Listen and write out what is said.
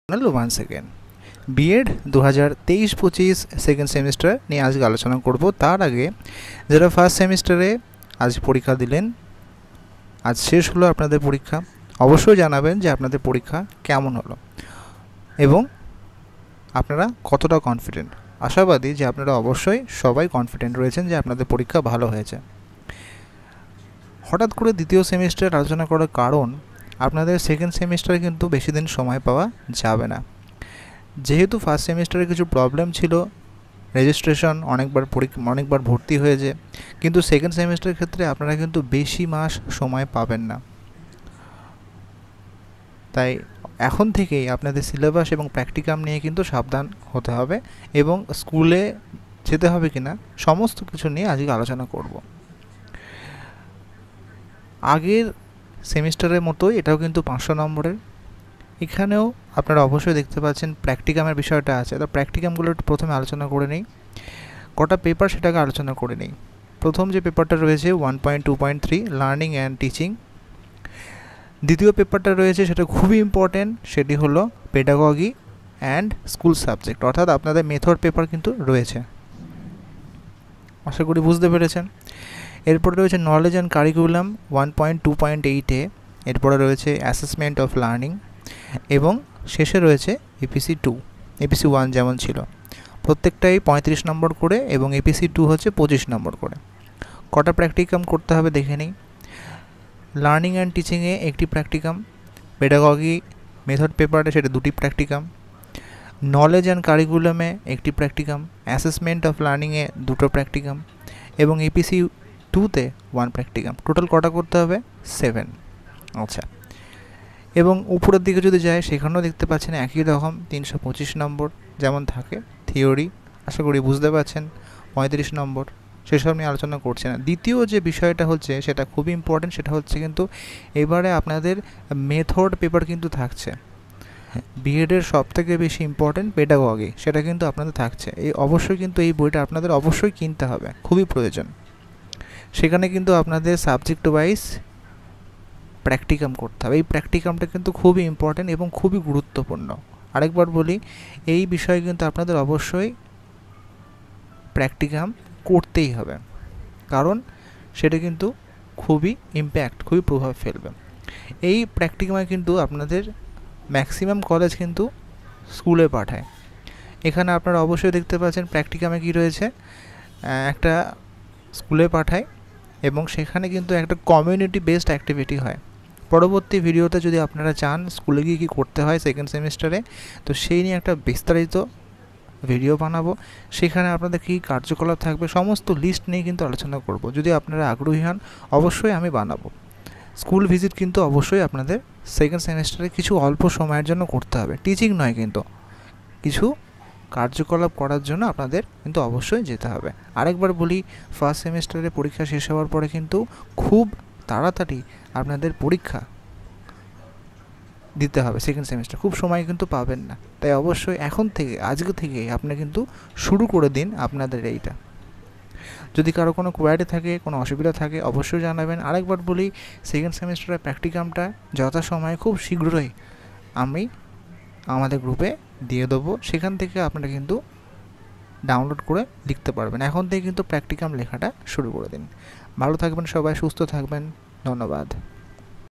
Hello ওয়ান্স second BEd 2023-25 second semester নিয়ে আজকে আলোচনা করব। তার আগে যারা ফার্স্ট সেমিস্টারে আজ পরীক্ষা দিলেন, আজ শেষ হলো আপনাদের পরীক্ষা, অবশ্যই জানাবেন যে আপনাদের পরীক্ষা কেমন হলো এবং আপনারা কতটা কনফিডেন্ট। আশাবাদী যে আপনারা অবশ্যই সবাই কনফিডেন্ট রয়েছেন যে আপনাদের পরীক্ষা ভালো হয়েছে। হঠাৎ করে দ্বিতীয় সেমিস্টার আলোচনা করার কারণ, আপনাদের সেকেন্ড সেমিস্টারে কিন্তু বেশি দিন সময় পাওয়া যাবে না। যেহেতু ফার্স্ট সেমিস্টারে কিছু প্রবলেম ছিল, রেজিস্ট্রেশন অনেকবার ভর্তি হয়েছে, কিন্তু সেকেন্ড সেমিস্টারের ক্ষেত্রে আপনারা কিন্তু বেশি মাস সময় পাবেন না। তাই এখন থেকেই আপনাদের সিলেবাস এবং প্র্যাকটিকাম নিয়ে কিন্তু সাবধান হতে হবে এবং স্কুলে যেতে হবে কিনা সমস্ত কিছু নিয়ে আজকে আলোচনা করব। আগের সেমিস্টারের মতোই এটাও কিন্তু 500 নম্বরের। এখানেও আপনারা অবশ্যই দেখতে পাচ্ছেন প্র্যাকটিকামের বিষয়টা আছে। তো প্র্যাকটিকামগুলো একটু প্রথমে আলোচনা করে নেই, কটা পেপার সেটাকে আলোচনা করে নেই। প্রথম যে পেপারটা রয়েছে 1.2.3 লার্নিং অ্যান্ড টিচিং। দ্বিতীয় পেপারটা রয়েছে সেটা খুবই ইম্পর্টেন্ট, সেটি হলো পেডাগজি অ্যান্ড স্কুল সাবজেক্ট, অর্থাৎ আপনাদের মেথড পেপার কিন্তু রয়েছে। আশা করি বুঝতে পেরেছেন। এরপরে রয়েছে নলেজ অ্যান্ড কারিকুলাম 1.2.8-এ। এরপরে রয়েছে অ্যাসেসমেন্ট অফ লার্নিং এবং শেষে রয়েছে এপিসি 2, এপিসি 1 যেমন ছিল প্রত্যেকটাই 35 নম্বর করে এবং এপিসি 2 হচ্ছে 25 নম্বর করে। কটা প্র্যাকটিকাম করতে হবে দেখে নিই। লার্নিং অ্যান্ড টিচিংয়ে একটি প্র্যাকটিকাম, পেডাগজি মেথড পেপারে সেটা 2টি প্র্যাকটিকাম, নলেজ অ্যান্ড কারিকুলামে একটি প্র্যাকটিকাম, অ্যাসেসমেন্ট অফ লার্নিংয়ে 2টো প্র্যাকটিকাম এবং এপিসি 2তে 1 প্র্যাকটিকাম। টোটাল কটা করতে হবে? 7। আচ্ছা, এবং উপরের দিকে যদি যায় সেখানেও দেখতে পাচ্ছেন একই রকম 325 নম্বর যেমন থাকে। থিওরি আশা করি বুঝতে পারছেন 35 নম্বর, সেসব নিয়ে আলোচনা করছে না। দ্বিতীয় যে বিষয়টা হচ্ছে সেটা খুবই ইম্পর্টেন্ট, সেটা হচ্ছে কিন্তু এবারে আপনাদের মেথড পেপার কিন্তু থাকছে। বিএডের সবথেকে বেশি ইম্পর্টেন্ট পেডাগজি, সেটা কিন্তু আপনাদের থাকছে। এই অবশ্যই কিন্তু এই বইটা আপনাদের অবশ্যই কিনতে হবে, খুবই প্রয়োজন। সেখানে কিন্তু আপনাদের সাবজেক্ট ওয়াইজ প্র্যাকটিকাম করতে হবে। এই প্র্যাকটিকামটা কিন্তু খুবই ইম্পর্টেন্ট এবং খুবই গুরুত্বপূর্ণ। আরেকবার বলি, এই বিষয়ে কিন্তু আপনাদের অবশ্যই প্র্যাকটিকাম করতেই হবে, কারণ সেটা কিন্তু খুবই খুবই প্রভাব ফেলবে। এই প্র্যাকটিকামে কিন্তু আপনাদের ম্যাক্সিমাম কলেজ কিন্তু স্কুলে পাঠায়। এখানে আপনারা অবশ্যই দেখতে পাচ্ছেন প্র্যাকটিকামে কি রয়েছে, একটা স্কুলে পাঠায় এবং সেখানে কিন্তু একটা কমিউনিটি বেসড অ্যাক্টিভিটি হয়। পরবর্তী ভিডিওতে যদি আপনারা চান স্কুলে গিয়ে কী করতে হয় সেকেন্ড সেমিস্টারে, তো সেই নিয়ে একটা বিস্তারিত ভিডিও বানাবো। সেখানে আপনাদের কী কার্যকলাপ থাকবে সমস্ত লিস্ট নিয়ে কিন্তু আলোচনা করব। যদি আপনারা আগ্রহী হন অবশ্যই আমি বানাবো। স্কুল ভিজিট কিন্তু অবশ্যই আপনাদের সেকেন্ড সেমিস্টারে কিছু অল্প সময়ের জন্য করতে হবে, টিচিং নয়, কিন্তু কিছু কার্যকলাপ করার জন্য আপনাদের কিন্তু অবশ্যই যেতে হবে। আরেকবার বলি, ফার্স্ট সেমিস্টারে পরীক্ষা শেষ হওয়ার পরে কিন্তু খুব তাড়াতাড়ি আপনাদের পরীক্ষা দিতে হবে। সেকেন্ড সেমিস্টার খুব সময় কিন্তু পাবেন না, তাই অবশ্যই এখন থেকে আজকে থেকে আপনি কিন্তু শুরু করে দিন আপনাদের এইটা। যদি কারো কোনো কোয়ারি থাকে, কোনো অসুবিধা থাকে অবশ্যই জানাবেন। আরেকবার বলি, সেকেন্ড সেমিস্টারের প্র্যাকটিকামটা যথাসময়ে খুব শীঘ্রই আমি আমাদের গ্রুপে দিয়ে দেবো, সেখান থেকে আপনারা কিন্তু ডাউনলোড করে লিখতে পারবেন। এখন থেকে কিন্তু প্র্যাকটিকাম লেখাটা শুরু করে দিন। ভালো থাকবেন সবাই, সুস্থ থাকবেন, ধন্যবাদ।